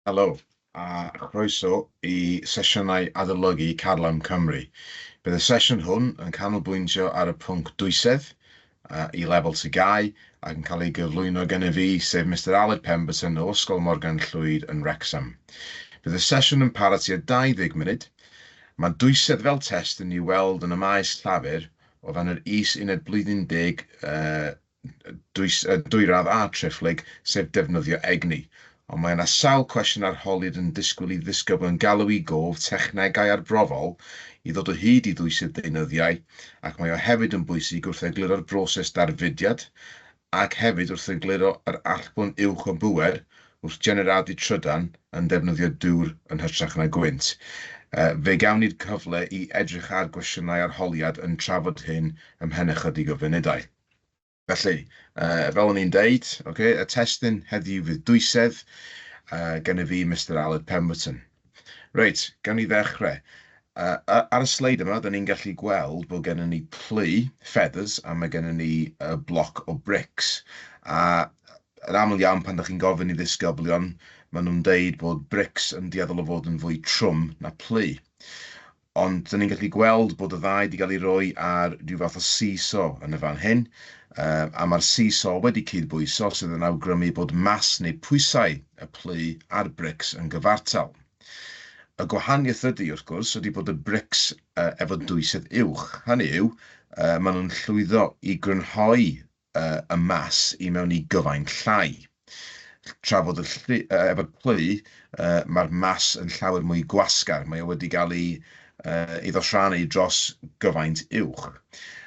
Helo, a chroeso i sesiynau adolygu Carlam Cymru. Bydd y sesiwn hwn yn canolbwyntio ar y pwnc dwysedd i lefel TGAU ac yn cael ei gyflwyno gen i fi, sef Mr Aled Pemberton o Ysgol Morgan Llwyd yn Wrecsam. Bydd y sesiwn yn para tua 20 munud. Mae dwysedd fel test yn ei weld yn y maes llafur o fan yr is-uned blwyddyn 10 dwyradd a triphlyg, sef defnyddio egni. Ond mae yna sawl cwestiwn arholiad yn disgwyl i ddisgybl yn galw i gof technegau arbrofol i ddod o hyd i ddwysedd deunyddiau, ac mae o hefyd yn bwysig wrth egluro'r broses darfudiad, ac hefyd wrth egluro'r allbwn uwch o bŵer wrth generadu trydan yn defnyddio dŵr yn hytrach na gwynt. Fe gawn ni'r cyfle i edrych ar gwestiynau arholiad yn trafod hyn ymhen ychydig o funudau. Felly, fel o'n i'n deud, y testyn heddiw fydd dwysedd gen i fi Mr Aled Pemberton. Reit, gawn ni ddechrau. Ar y sleid yma, da ni'n gallu gweld bod gen ni plu, feathers, a mae gen ni bloc o bricks. A yn aml iawn pan da chi'n gofyn i ddisgyblion, maen nhw'n deud bod bricks yn dueddol o fod yn fwy trwm na plu. Ond da ni'n gallu gweld bod y ddau wedi cael ei roi ar rhyw fath o seesaw yn y fan hyn, a mae'r seesaw wedi cydbwyso sydd yn awgrymu bod mas neu pwysau y plu a'r brics yn gyfartal. Y gwahaniaeth ydy, wrth gwrs, ydy bod y brics efo dwysedd uwch. Hynny yw, maen nhw'n llwyddo i grynhoi y mas i mewn i gyfaint llai. Tra fod efo'r plu, mae'r mas yn llawer mwy gwasgar. Mae o wedi cael ei iddo rhannu dros gyfaint uwch.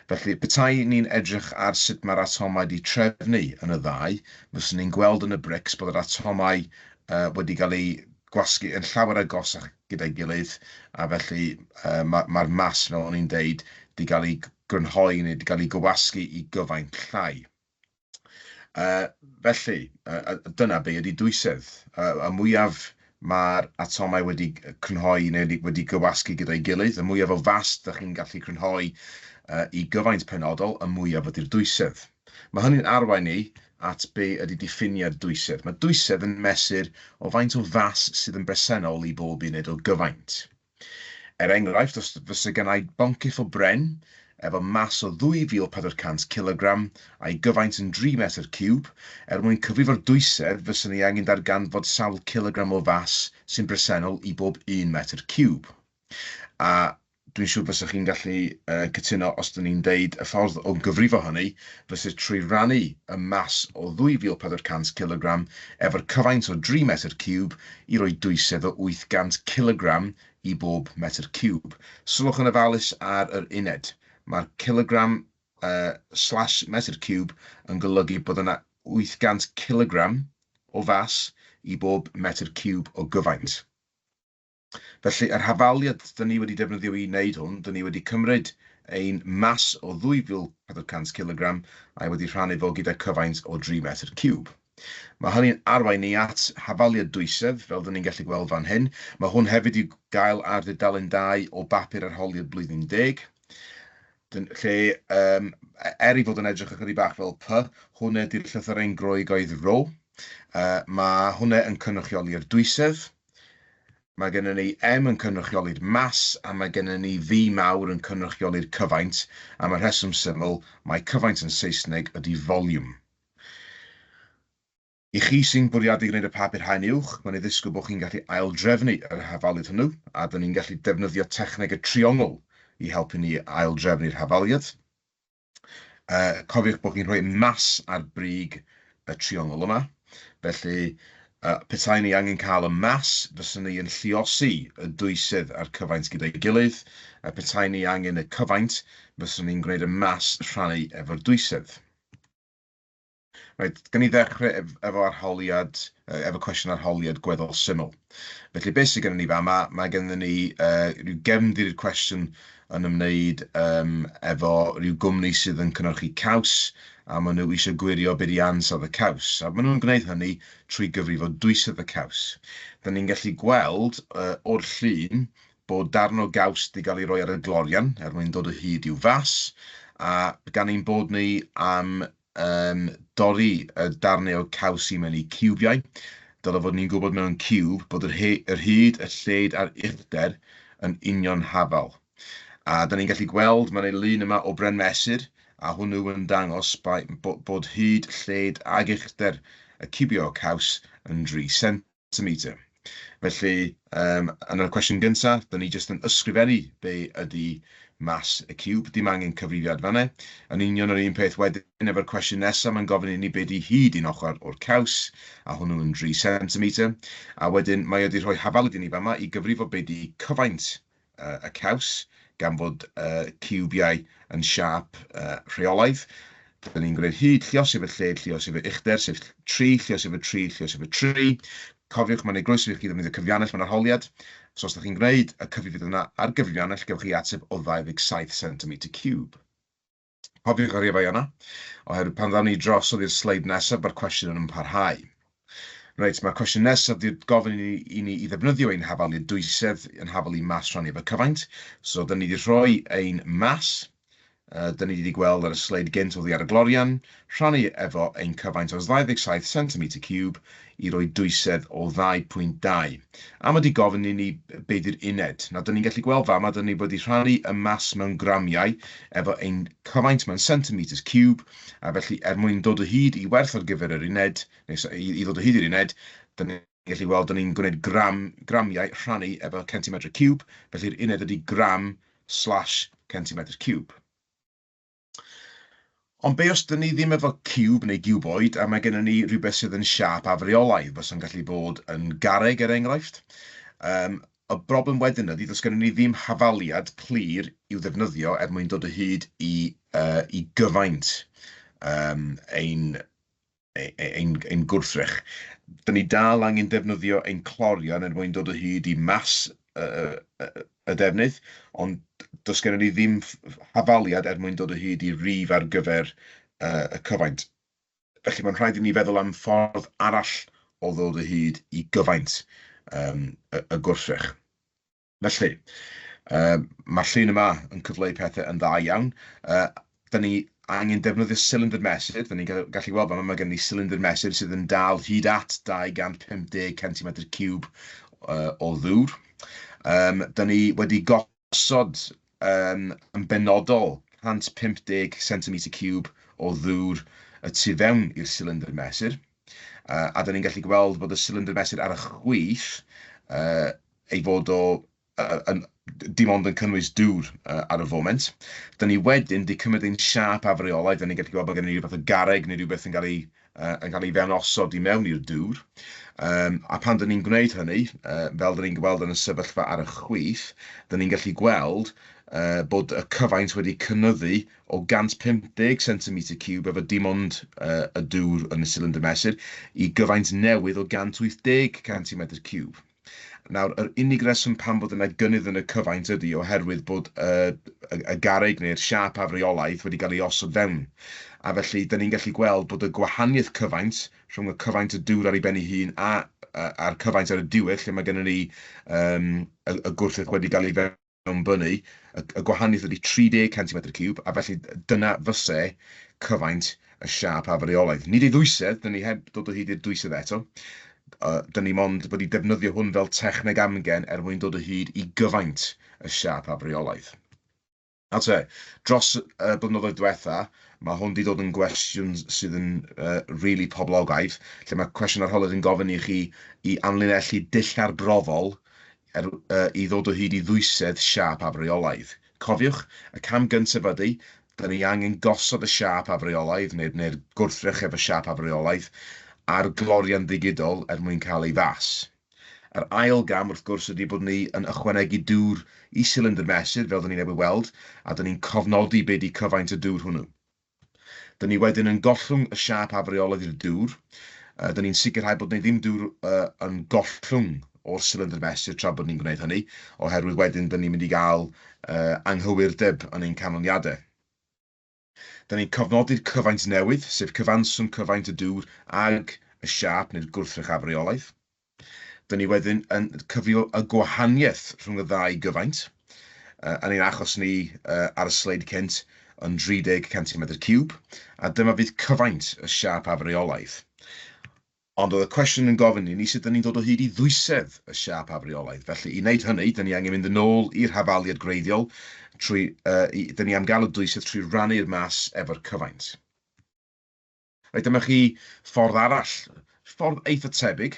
Felly, petai ni'n edrych ar sut mae'r atomau wedi trefnu yn y ddau, fyswn ni'n gweld yn y brics bod yr atomau wedi cael ei gwasgu yn llawer agosach gyda'i gilydd, a felly mae'r mas, fel o'n i'n deud, wedi cael ei grynhoi neu wedi cael ei gwasgu i gyfaint llai. Felly, dyna be ydy dwysedd. Y mwyaf mae'r atomau wedi crynhoi neu wedi gywasgu gyda'i gilydd, y mwyaf o fast ydych chi'n gallu crynhoi i gyfaint penodol, y mwyaf ydy'r dwysedd. Mae hynny'n arwain ni at be ydy diffiniad dwysedd. Mae dwysedd yn mesur o faint o fas sydd yn bresennol i bob uned o gyfaint. Enghraifft, os fysa gennau boncyff o bren efo mas o 2,400 kg a'i gyfaint yn 3 metr cwb, mwyn cyfrifo'r dwysedd fysa ni angen darganfod sawl kilogram o fas sy'n bresennol i bob 1 metr cwb. A dwi'n siŵr fysa chi'n gallu cytuno os dyn ni'n deud y ffordd o gyfrifo hynny fysa trwy rannu y mas o 2,400 kg efo'r cyfaint o 3 metr cwb i roi dwysedd o 800 kg i bob metr cwb. Sylwch yn ofalus ar yr uned. Mae'r kilogram slash metr cwb yn golygu bod yna 800 kg o fas i bob metr cwb o gyfaint. Felly, yr hafaliad dyn ni wedi defnyddio i wneud hwn, dyn ni wedi cymryd ein mas o 2,400 kg a wedi rhannu fo gyda cyfaint o 3 metr cwb. Mae hynny'n arwain ni at hafaliad dwysedd, fel dyn ni'n gallu gweld fan hyn. Mae hwn hefyd i gael ar ddudalen 2 o bapur arholiad blwyddyn 10. Lle, i fod yn edrych ychydig bach fel P, hwnna ydy'r llythyren groeg oedd ro. Mae hwnna yn cynrychioli'r dwysedd. Mae gennym ni M yn cynrychioli'r mas, a mae gennym ni V mawr yn cynrychioli'r cyfaint, a mae'r rheswm syml, mae cyfaint yn Saesneg ydy volume. I chi sy'n bwriadu gwneud y papur haen uwch, mae'n ei ddisgwyl bod chi'n gallu aildrefnu yr hafaliad hwnnw, a dyn ni'n gallu defnyddio techneg y triongl i helpu ni aildrefnu'r hafaliad. Cofiwch bod chi'n rhoi mas ar brig y triongl yma, felly petai ni angen cael y mas, fyswn ni yn lluosi y dwysedd a'r cyfaint gyda'i gilydd, a petai ni angen y cyfaint, fyswn ni'n gwneud y mas rhannu efo'r dwysedd. Right, gan i ddechrau efo cwestiwn arholiad gweddol syml. Felly, beth sydd gennym ni fa yma, mae gennym ni rhyw gefndir i'r cwestiwn yn ymwneud efo rhyw gwmni sydd yn cynhyrchu caws, a maen nhw eisiau gwirio beth i ansawdd y caws. A maen nhw'n gwneud hynny trwy gyfrifo dwysedd y caws. Da ni'n gallu gweld o'r llun bod darn o gaws wedi cael ei roi ar y glorian, mwyn dod o hyd i'w fas, a gan ein bod ni am dorri y darnau o caws i mewn i ciwbiau, dylai fod ni'n gwybod mewn ciwb bod yr hyd, y lled a'r uchder yn union hafal. A da ni'n gallu gweld mae'n ei lun yma o bren mesur, a hwnnw yn dangos bod hyd, lled ag uchder y cubio caws yn 3 cm. Felly, yn y cwestiwn gyntaf, da ni jyst yn ysgrifennu be ydy mas y ciwb, dim angen cyfrifiad fanna. Yn union yr un peth wedyn efo'r cwestiwn nesaf, mae'n gofyn i ni be ydy hyd un ochr o'r caws, a hwnnw yn 3 cm. A wedyn mae wedi rhoi hafalyd i ni fama i gyfrifo be ydy cyfaint y caws, gan fod ciwbiau yn siap rheolaidd. Da ni'n gwneud hyd llio sef y lled, llio sef y uchder, sef 3, llio sef y 3, llio sef y 3. Cofiwch, mae'n ei groeso i chi ddefnyddio cyfriannell mewn arholiad. So os ydych chi'n gwneud y cyfrifiad yna ar gyfriannell, gewch chi ateb o 27 cm3. Cofiwch ar efo yna, oherwydd pan ddawn ni drosodd i'r sleid nesaf, mae'r cwestiwn yn parhau. Reit, mae'r cwestiwn nesaf wedi gofyn i ni i ddefnyddio ein hafalu dwysedd yn hafalu mas rhannu efo cyfaint. So, da ni wedi rhoi ein mas. Da ni wedi gweld ar y sleid gynt oddi ar y glorian, rhannu efo ein cyfaint o 27 cm3 i roi dwysedd o 2.2. A mae wedi gofyn i ni be di'r uned. Nawr, da ni'n gallu gweld fama, da ni wedi rhannu y mas mewn gramiau efo ein cyfaint mewn centimetres cube, a felly er mwyn dod o hyd i werth ar gyfer yr uned, neu i ddod o hyd i'r uned, da ni'n gallu gweld da ni'n gwneud gramiau rhannu efo centimetre cube, felly'r uned ydy gram/centimetre cube. Ond be os dyn ni ddim efo ciwb neu giwboid, a mae gennym ni rhywbeth sydd yn siap afreolaidd, bys yn gallu bod yn garreg er enghraifft. Y broblem wedyn ydy, does gennym ni ddim hafaliad clir i'w ddefnyddio er mwyn dod o hyd i gyfaint ein gwrthrych. Dyn ni dal angen defnyddio ein clorian er mwyn dod o hyd i mas y defnydd, ond does gennym ni ddim hafaliad er mwyn dod o hyd i rif ar gyfer y cyfaint. Felly mae'n rhaid i ni feddwl am ffordd arall o ddod o hyd i gyfaint y gwrthrych. Felly, mae'r llun yma yn cyfleu pethau yn dda iawn. Da ni angen defnyddio cylinder mesur. Da ni'n gallu gweld fan yma mae gen ni cylinder mesur sydd yn dal hyd at 250 cm3 o ddŵr. Da ni wedi gosod yn benodol 150 cm3 o ddŵr y tu fewn i'r cylinder mesur. A da ni'n gallu gweld bod y cylinder mesur ar y chwith ei fod dim ond yn cynnwys dŵr ar y foment. Da ni wedyn di cymryd ein siap afreolaidd, da ni'n gallu gweld bod gen i rhywbeth o garreg neu rhywbeth yn cael ei fewn osod i mewn i'r dŵr. A pan da ni'n gwneud hynny, fel da ni'n gweld yn y sefyllfa ar y chwith, da ni'n gallu gweld bod y cyfaint wedi cynyddu o 150 cm3 efo dim ond y dŵr yn y cylinder mesur i gyfaint newydd o 180 cm3. Nawr, yr unig reswm pan bod yna gynnydd yn y cyfaint ydy oherwydd bod y garreg neu'r siap afreolaidd wedi cael ei osod fewn. A felly, da ni'n gallu gweld bod y gwahaniaeth cyfaint rhwng y cyfaint y dŵr ar ei ben ei hun a'r cyfaint ar y diwedd, lle mae gennym ni y gwrthrych wedi cael ei fewnbynnu, y gwahaniaeth ydy 30 cm3, a felly dyna fyse cyfaint y siap afreolaidd. Nid ei ddwysedd, da ni heb dod o hyd i'r dwysedd eto. Da ni mond wedi defnyddio hwn fel techneg amgen er mwyn dod o hyd i gyfaint y siap afreolaidd. A te, dros y blynyddoedd diwetha, mae hwn wedi dod yn gwestiwn sydd yn really poblogaidd, lle mae cwestiwn arholiad yn gofyn i chi i amlinellu dull arbrofol i ddod o hyd i ddwysedd siap afreolaidd. Cofiwch, y cam gyntaf ydy, da ni angen gosod y siap afreolaidd neu'r gwrthrych efo siap afreolaidd a'r glorian ddigidol er mwyn cael ei fas. Yr ail gam wrth gwrs ydy bod ni yn ychwanegu dŵr i cylinder mesur fel da ni'n ei weld, a da ni'n cofnodi be di cyfaint y dŵr hwnnw. Da ni wedyn yn gollwng y siap afreolaidd i'r dŵr. Da ni'n sicrhau bod ni ddim dŵr yn gollwng o'r cylinder mesur tra bod ni'n gwneud hynny, oherwydd wedyn da ni'n mynd i gael anghywirdeb yn ein canlyniadau. Da ni'n cofnodi'r cyfaint newydd, sef cyfanswm cyfaint y dŵr ag y siap neu'r gwrthrych afreolaidd. Da ni wedyn yn cyfio y gwahaniaeth rhwng y ddau gyfaint, yn ein achos ni ar y sleid cynt yn 30 cm3, a dyma fydd cyfaint y siap afreolaidd. Ond oedd y cwestiwn yn gofyn ni sut dyn ni'n dod o hyd i ddwysedd y siap afreolaidd. Felly, i wneud hynny, dyn ni angen mynd yn ôl i'r hafaliad greiddiol, dyn ni am gael y dwysedd trwy rannu'r mas efo'r cyfaint. Reit, dyma chi ffordd arall, ffordd eitha tebyg,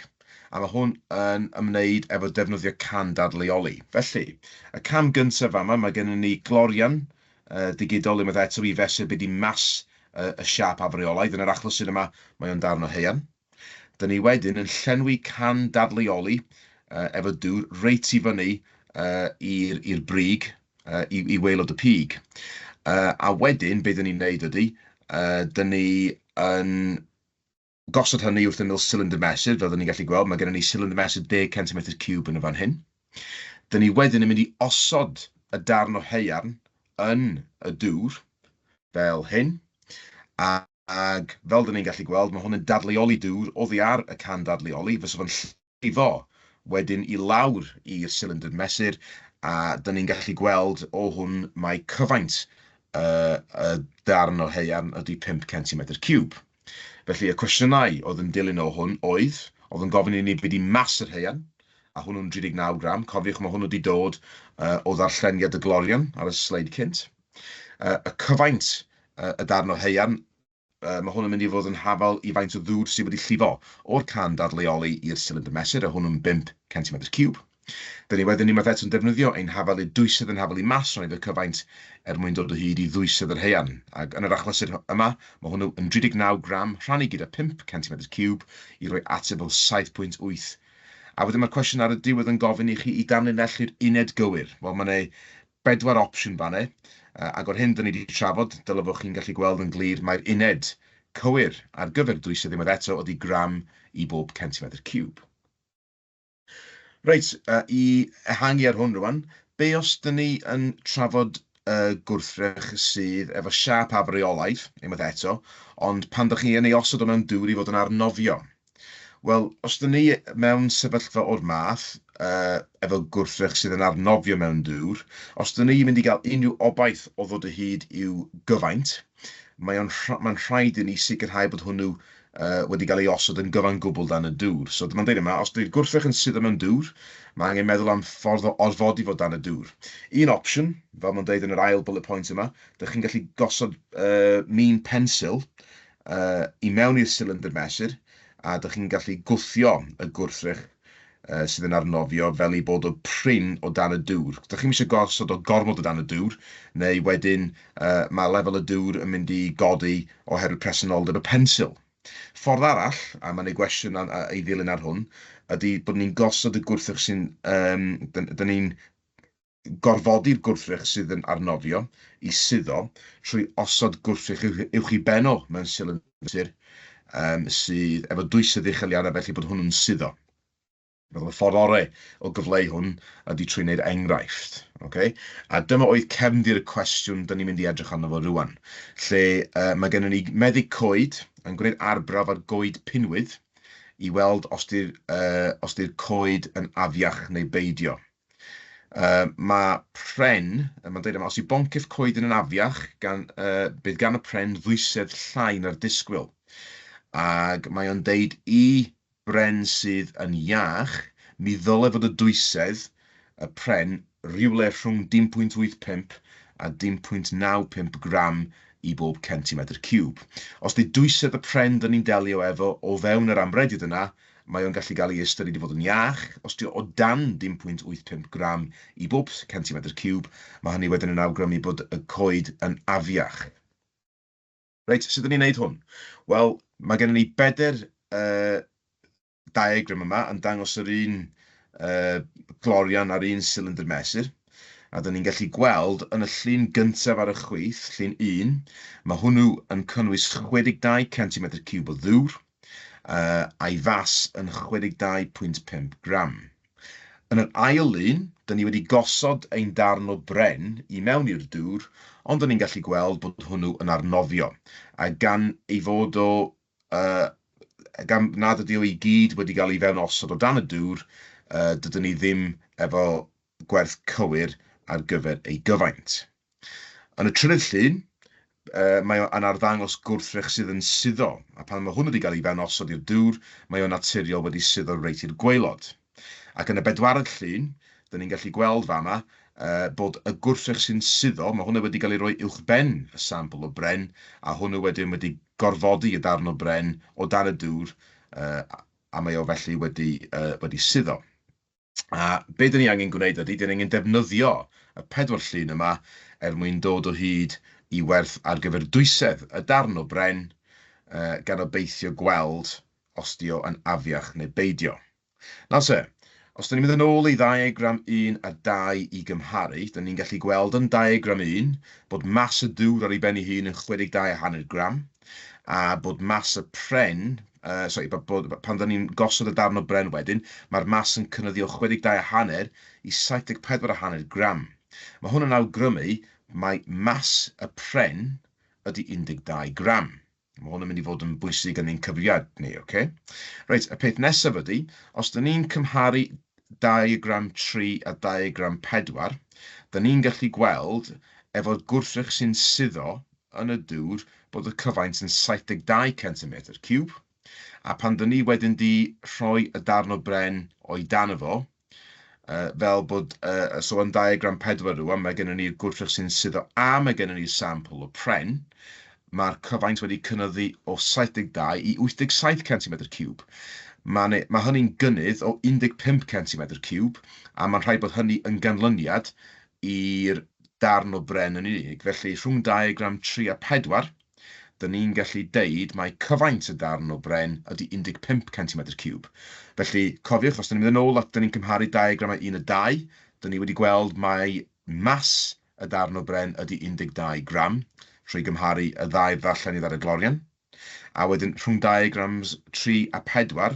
a mae hwn yn ymwneud efo defnyddio can dadleoli. Felly, y cam gyntaf yma, mae gennym ni glorian digidol unwaith eto i fesur beth i mas y siap afreolaidd. Yn yr achlysur yma, mae o'n darn o haearn. Dyn ni wedyn yn llenwi can dadleoli efo dŵr reit i fyny i'r brig i waelod y pig. A wedyn, beth dyn ni'n neud ydy, dyn ni yn gosod hynny wrth ymyl cylinder mesur, fel dyn ni'n gallu gweld, mae gennym ni cylinder mesur 10 cm3 yn y fan hyn. Dyn ni wedyn yn mynd i osod y darn o haearn yn y dŵr, fel hyn, ac fel dyn ni'n gallu gweld, mae hwn yn dadleoli dŵr oddi ar y can dadleoli, fysa fo'n llifo wedyn i lawr i'r cylinder mesur, a dyn ni'n gallu gweld o hwn mae cyfaint y darn o haearn ydy 5 cm3. Felly y cwestiynau oedd yn dilyn o hwn oedd yn gofyn i ni beth i mas yr haearn, a hwnnw'n 39 gram. Cofiwch mae hwnnw wedi dod o ddarlleniad y glorian ar y sleid cynt. Y cyfaint y darn o haearn, mae hwn yn mynd i fod yn hafal i faint o ddŵr sydd wedi llifo o'r can dadleoli i'r cylinder mesur, a hwnnw'n 5 cm3. Dyn ni wedyn unwaith eto yn defnyddio ein hafalu dwysedd yn hafalu mas rhaid y cyfaint mwyn dod o hyd i ddwysedd yr haearn. Ac yn yr achlysur yma, mae hwnnw yn 39 gram rhannu gyda 5 cm3 i roi ateb o 7.8. A wedyn mae'r cwestiwn ar y diwedd yn gofyn i chi i danlinellu'r uned gywir. Wel, mae'n 4 opsiwn fanne, ac o'r hyn dyn ni wedi trafod, dylai chi'n gallu gweld yn glir mae'r uned cywir ar gyfer dwysedd unwaith eto ydy gram i bob cm3. Reit, i ehangu ar hwn rwan, be os dyn ni yn trafod gwrthrych sydd efo siap afreolaidd, unwaith eto, ond pan dych chi yn ei osod o mewn dŵr i fod yn arnofio? Wel, os dyn ni mewn sefyllfa o'r math, efo gwrthrych sydd yn arnofio mewn dŵr, os dyn ni mynd i gael unrhyw obaith o ddod o hyd i'w gyfaint, mae'n rhaid i ni sicrhau bod hwnnw wedi cael ei osod yn gyfan gwbl dan y dŵr. So dyma'n dweud yma, os dyd'r gwrthrych yn sydd mewn dŵr, mae angen meddwl am ffordd o orfodi fod dan y dŵr. Un opsiwn, fel mae'n dweud yn yr ail bullet point yma, ydych chi'n gallu gosod min pensil i mewn i'r cylinder mesur, a ydych chi'n gallu gwthio y gwrthrych sydd yn arnofio fel i bod o prin o dan y dŵr. Ydych chi'n eisiau gosod o gormod o dan y dŵr, neu wedyn mae lefel y dŵr yn mynd i godi oherwydd presenoldeb y pensil. Ffordd arall, a mae'n ei gwestiwn ei ddilyn ar hwn, ydy bod ni'n gosod y gwrthrych sy'n... dyn ni'n gorfodi'r gwrthrych sydd yn arnofio i suddo trwy osod gwrthrych uwch i benno mewn cylinder sydd efo dwysedd ucheliana felly bod hwnnw'n suddo. Fel y ffordd orau o gyfleu hwn ydy trwy wneud enghraifft. Okay? A dyma oedd cefndir y cwestiwn dyn ni'n mynd i edrych arno fo rwan. Lle mae gennym ni meddyg coed yn gwneud arbrawf ar goed pinwydd i weld os di'r coed yn afiach neu beidio. Mae pren, mae'n dweud yma, os i boncyff coed yn afiach, bydd gan y pren ddwysedd llai na'r disgwyl. Ac mae o'n deud i bren sydd yn iach, mi ddylai fod y dwysedd y pren rhywle rhwng 0.85 a 0.95 gram i bob cm3. Os di dwysedd y pren dyn ni'n delio efo o fewn yr amrediad yna, mae o'n gallu cael ei ystyried i fod yn iach. Os di o dan 0.85 gram i bob cm3, mae hynny wedyn yn awgrymu bod y coed yn afiach. Reit, sut ydyn ni'n neud hwn? Wel, mae gennym ni 4 diagram yma yn dangos yr un glorian ar un cylinder mesur. A dyn ni'n gallu gweld yn y llun gyntaf ar y chwith, llun 1, mae hwnnw yn cynnwys 62 cm3 o ddŵr, a'i fas yn 62.5 gram. Yn yr ail lun, dyn ni wedi gosod ein darn o bren i mewn i'r dŵr, ond dyn ni'n gallu gweld bod hwnnw yn arnofio. A gan ei fod o, gan nad ydi o i gyd wedi cael ei fewn osod o dan y dŵr, dydyn ni ddim efo gwerth cywir ar gyfer ei gyfaint. Yn y trydydd llun, mae o'n arddangos gwrthrych sydd yn suddo, a pan mae hwn wedi cael ei fenosod i'r dŵr, mae o'n naturiol wedi suddo reit i'r gwaelod. Ac yn y bedwaredd llun, dyn ni'n gallu gweld fama bod y gwrthrych sy'n suddo, mae hwnna wedi cael ei roi uwchben y sampl o bren, a hwnnw wedyn wedi gorfodi y darn o bren o dan y dŵr, a mae o felly wedi suddo. A be dyn ni angen gwneud ydy, dyn ni angen defnyddio y pedwar llun yma er mwyn dod o hyd i werth ar gyfer dwysedd y darn o bren gan obeithio gweld os di o yn afiach neu beidio. Nawr se, os dyn ni'n mynd yn ôl i diagram 1 a 2 i gymharu, dyn ni'n gallu gweld yn diagram 1 bod mas y dŵr ar ei ben ei hun yn 62,5 gram, a bod mas y pren, pan dyn ni'n gosod y darn o bren wedyn, mae'r mas yn cynyddio 62,5 i 74,5 gram. Mae hwn yn awgrymu mae mas y pren ydy 12 gram. Mae hwn yn mynd i fod yn bwysig yn ein cyfriad ni, oce? Reit, y peth nesaf ydy, os dyn ni'n cymharu diagram 3 a diagram 4, dyn ni'n gallu gweld efo'r gwrthrych sy'n suddo yn y dŵr bod y cyfaint yn 72 cm3, a pan dyn ni wedyn di rhoi y darn o bren o'i dan efo, fel bod, so yn diagram 4 rwan, mae gennym ni'r gwrthrych sy'n suddo a mae gennym ni'r sampl o pren, mae'r cyfaint wedi cynyddu o 72 i 87 cm3. Mae hynny'n gynnydd o 15 cm3, a mae'n rhaid bod hynny yn ganlyniad i'r darn o bren yn unig. Felly, rhwng diagram 3 a 4, dyn ni'n gallu deud mae cyfaint y darn o bren ydy 15 cm3. Felly, cofiwch, os dyn ni'n mynd yn ôl at dyn ni'n cymharu diagram 1 a 2, dyn ni wedi gweld mae mas y darn o bren ydy 12 gram, trwy gymharu y ddau ddarllenydd ar y glorian. A wedyn, rhwng diagrams 3 a 4,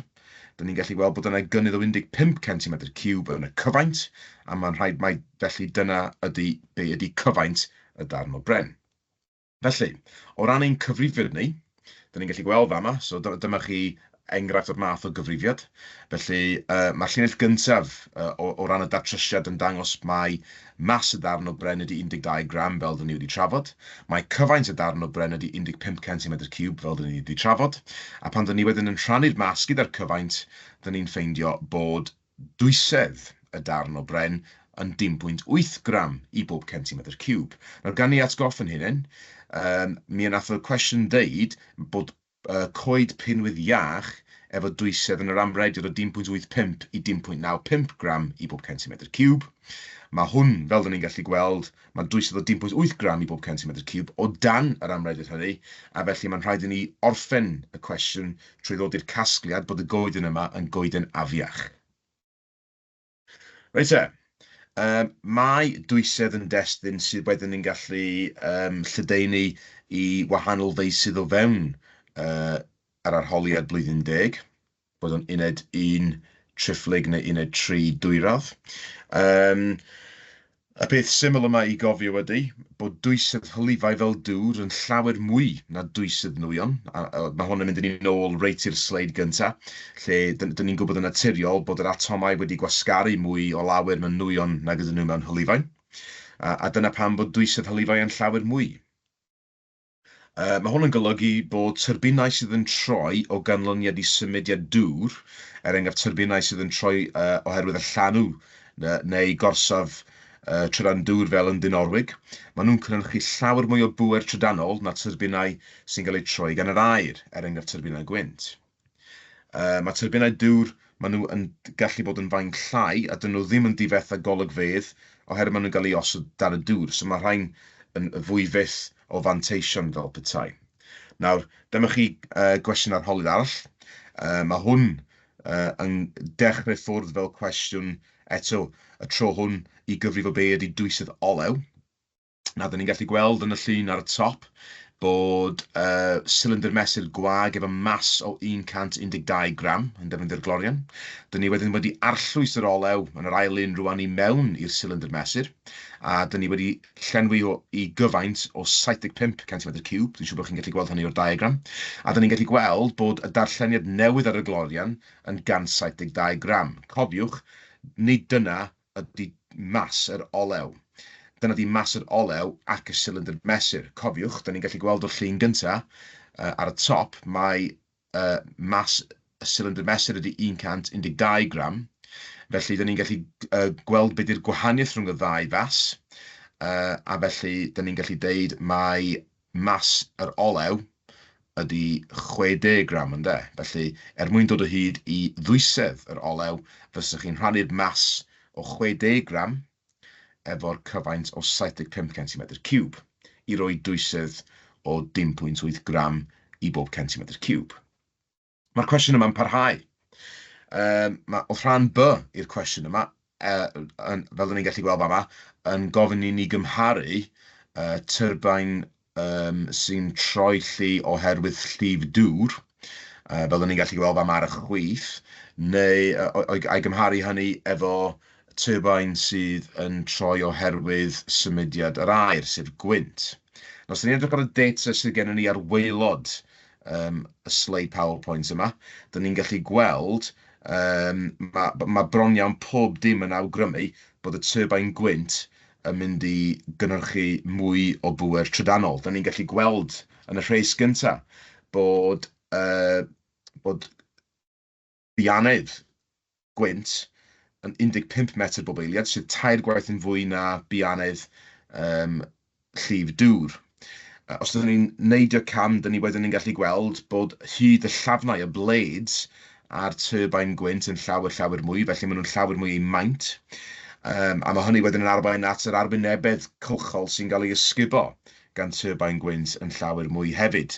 dyn ni'n gallu gweld bod yna gynnydd o 15 cm3 yn y cyfaint, a mae'n rhaid mai felly dyna ydy be ydy cyfaint y darn o bren. Felly, o ran ein cyfrifiad ni, dyn ni'n gallu gweld fama, so dyma chi enghraifft o'r math o gyfrifiad. Felly, mae'r llinell gyntaf o ran y datrysiad yn dangos mae mas y darn o bren ydy 12 gram fel dyn ni wedi trafod. Mae cyfaint y darn o bren ydy 15 cm3 fel dyn ni wedi trafod. A pan dyn ni wedyn yn rhannu'r mas gyda'r cyfaint, dyn ni'n ffeindio bod dwysedd y darn o bren yn 10.8 gram i bob cm3. Nawr, gan i atgoffa'n hynny, mi nath y cwestiwn deud bod coed pinwydd iach efo dwysedd yn yr amrediad o 10.85 i 10.95 gram i bob cm3. Mae hwn, fel dyn ni'n gallu gweld, mae dwysedd o 10.8 gram i bob cm3 o dan yr amrediad hynny, a felly mae'n rhaid i ni orffen y cwestiwn trwy ddod i'r casgliad bod y goeden yma yn goeden afiach. Reit e, mae dwysedd yn destun sydd wedyn ni'n gallu lledaenu i wahanol feysydd o fewn yr arholiad blwyddyn 10, bod o'n uned 1 triphlyg neu uned 3 dwyradd. Y peth syml yma i gofio ydy bod dwysedd hylifau fel dŵr yn llawer mwy na dwysedd nwyon. Mae hwn yn mynd yn ôl reit i'r sleid gyntaf, lle dyn ni'n gwybod yn naturiol bod yr atomau wedi gwasgaru mwy o lawer mewn nwyon nag ydyn nhw mewn hylifau. A dyna pam bod dwysedd hylifau yn llawer mwy. Mae hwn yn golygu bod turbinau sydd yn troi o ganlyniad i symudiad dŵr, enghraifft turbinau sydd yn troi oherwydd y llanw neu gorsaf trydan dŵr fel yn Dinorwig, maen nhw'n cynhyrchu llawer mwy o bŵer trydanol na turbinau sy'n cael eu troi gan yr aer, enghraifft turbinau gwynt. Mae turbinau dŵr, maen nhw yn gallu bod yn fain llai, a dyn nhw ddim yn difetha golygfedd oherwydd maen nhw'n cael eu osod dan y dŵr, so mae rhain yn fwy fyth o fanteision fel petai. Nawr, dyma chi gwestiwn arholiad arall. Mae hwn yn dechrau ffwrdd fel cwestiwn eto y tro hwn i gyfrifo be ydy dwysedd olew. Na, dyn ni'n gallu gweld yn y llun ar y top bod cylinder mesur gwag efo mas o 112 gram yn defnyddio'r glorian. Dyn ni wedyn wedi arllwys yr olew yn yr ail un rwan i mewn i'r cylinder mesur, a dyn ni wedi llenwi i gyfaint o 75 cm3. Dwi'n siŵr bod chi'n gallu gweld hynny o'r diagram. A dyn ni'n gallu gweld bod y darlleniad newydd ar y glorian yn 172 gram. Cofiwch, nid dyna ydy mas yr olew. dyna di mas yr olew ac y silindyr mesur. Cofiwch, da ni'n gallu gweld o'r llun gyntaf, ar y top, mae mas y silindyr mesur ydy 112 gram. Felly, da ni'n gallu gweld beth yw'r gwahaniaeth rhwng y ddau fas. A felly, da ni'n gallu deud mae mas yr olew ydy 60 gram ynddo. Felly, mwyn dod o hyd i ddwysedd yr olew, fysych chi'n rhannu'r mas o 60 gram efo'r cyfaint o 75 cm3 i roi dwysedd o 0.8 gram i bob centimetr ciwb. Mae'r cwestiwn yma'n parhau. O rhan B i'r cwestiwn yma, fel ni'n gallu gweld yma, yn gofyn i ni gymharu turbain sy'n troi llu oherwydd llif dŵr, fel ni'n gallu gweld yma ar y chwith, neu o'i gymharu hynny efo turbain sydd yn troi oherwydd symudiad yr aer, sef gwynt. Os ni'n edrych ar y data sydd gennym ni ar waelod y sleid PowerPoint yma, da ni'n gallu gweld mae bron iawn pob dim yn awgrymu bod y turbain gwynt yn mynd i gynhyrchu mwy o bŵer trydanol. Da ni'n gallu gweld yn y rheis gyntaf bod bianedd gwynt yn 15 metr bob eiliad, sydd 3 gwaith yn fwy na bianedd llif dŵr. Os ydym ni'n neidio cam, da ni wedyn yn gallu gweld bod hyd y llafnau, y blades, a'r turbain gwynt yn llawer mwy, felly maen nhw'n llawer mwy ei maint. A mae hynny wedyn yn arwain at yr arwynebedd cylchol sy'n cael ei ysgubo gan turbain gwynt yn llawer mwy hefyd.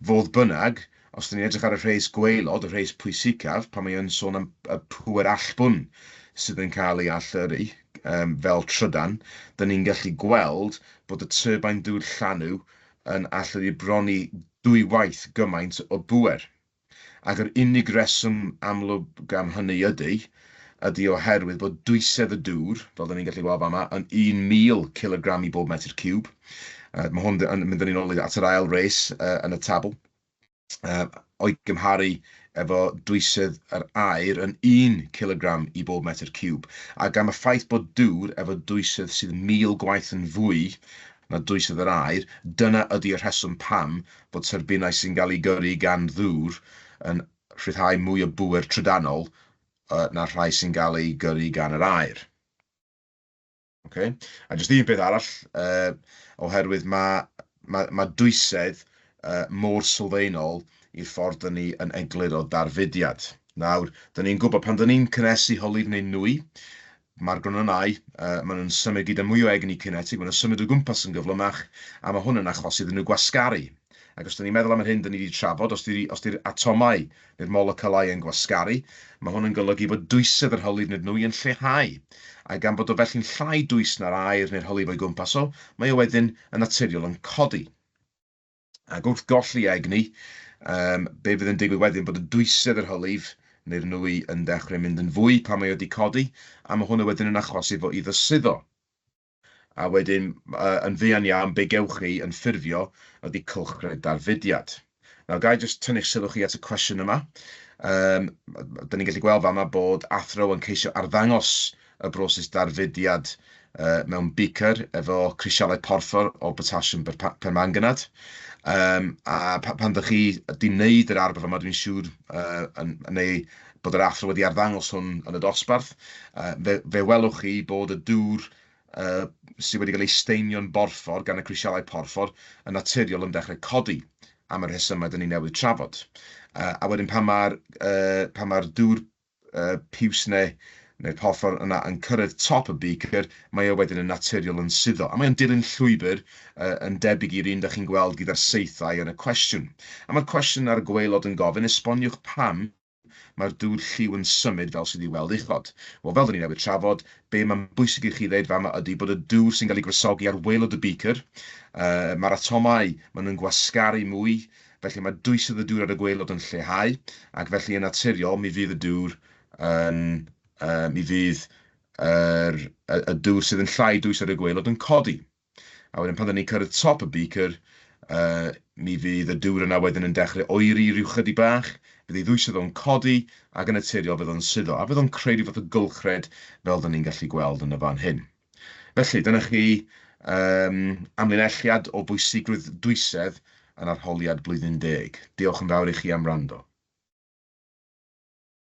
Fodd bynnag, os ydym ni'n edrych ar y rheis gwaelod, y rheis pwysicaf, pan mae yn sôn am y pŵer allbwn sydd yn cael ei allyrru fel trydan, da ni'n gallu gweld bod y turbain dŵr llanw yn allyrru bron i 2 waith gymaint o bŵer. Ac yr unig reswm amlwg am hynny ydy oherwydd bod dwysedd y dŵr, fel da ni'n gallu gweld yma, yn 1000 kg i bob metr ciwb. Mae hwn yn mynd â ni nôl at yr ail reis yn y tabl. O'i gymharu efo dwysedd yr aer yn 1 kg i bob metr ciwb. Ac am y ffaith bod dŵr efo dwysedd sydd 1000 gwaith yn fwy na dwysedd yr aer, dyna ydy'r rheswm pam bod turbinau sy'n cael ei gyrru gan ddŵr yn rhyddhau mwy o bŵer trydanol na'r rhai sy'n cael ei gyrru gan yr aer. Okay? A jyst un peth arall, oherwydd mae dwysedd mor sylfaenol i'r ffordd dyn ni yn egluro darfudiad. Nawr, dyn ni'n gwybod pan dyn ni'n cynnesu hylif neu nwy, mae'r gronynau, maen nhw'n symud gyda mwy o egni cinetig, maen nhw'n symud o gwmpas yn gyflymach, a mae hwn yn achosi iddyn nhw gwasgaru. Ac os dyn ni'n meddwl am yr hyn dyn ni wedi trafod, os di'r atomau neu'r moleculau yn gwasgaru, mae hwn yn golygu bod dwysedd yr hylif neu'r nwy yn lleihau. A gan bod o felly'n llai dwys na'r aer neu'r hylif o'i gwmpas o, mae o wedyn yn naturiol yn codi. Ac wrth golli egni, be fydd yn digwydd wedyn bod y dwysedd yr hylif neu'r nwy yn dechrau mynd yn fwy pan mae o wedi codi, a mae hwnna wedyn yn achosi fo iddo suddo. A wedyn, yn fuan iawn, be gewch chi yn ffurfio ydy cylchred darfudiad. Nawr, gai jyst tynnu'ch sylw chi at y cwestiwn yma. Da ni'n gallu gweld fama bod athro yn ceisio arddangos y broses darfudiad mewn beaker efo crisialau porffor o potasiwm permanganat. A pan ydych chi wedi wneud yr arbrawf yma, dwi'n siŵr neu bod yr athro wedi arddangos hwn yn y dosbarth, fe welwch chi bod y dŵr sydd wedi cael ei steinio'n borffor gan y crisialau porffor yn naturiol yn dechrau codi am yr rhesymau dyn ni newydd trafod. A wedyn pan mae'r dŵr piws neu'r porffor yna yn cyrraedd top y beaker, mae o wedyn yn naturiol yn suddo. A mae'n dilyn llwybr yn debyg i'r un da chi'n gweld gyda'r saethau yn y cwestiwn. A mae'r cwestiwn ar y gwaelod yn gofyn, esboniwch pam mae'r dŵr lliw yn symud fel sydd wedi weld uchod. Wel, fel dyn ni newydd trafod, be mae'n bwysig i chi ddeud fama ydy bod y dŵr sy'n cael ei grysogi ar waelod y beaker, mae'r atomau maen nhw'n gwasgaru mwy, felly mae dwysedd y dŵr ar y gwaelod yn lleihau, ac felly yn naturiol mi fydd y dŵr y dŵr sydd yn llai dwys ar y gwaelod yn codi. A wedyn pan dyn ni'n cyrraedd top y beaker, mi fydd y dŵr yna wedyn yn dechrau oeri rhyw chydig bach, bydd ei ddwysedd o'n codi, ac yn naturiol fydd o'n suddo, a fydd o'n creu fath o gylchred fel dyn ni'n gallu gweld yn y fan hyn. Felly, dyna chi amlinelliad o bwysigrwydd Dwysedd yn arholiad blwyddyn 10. Diolch yn fawr i chi am wrando.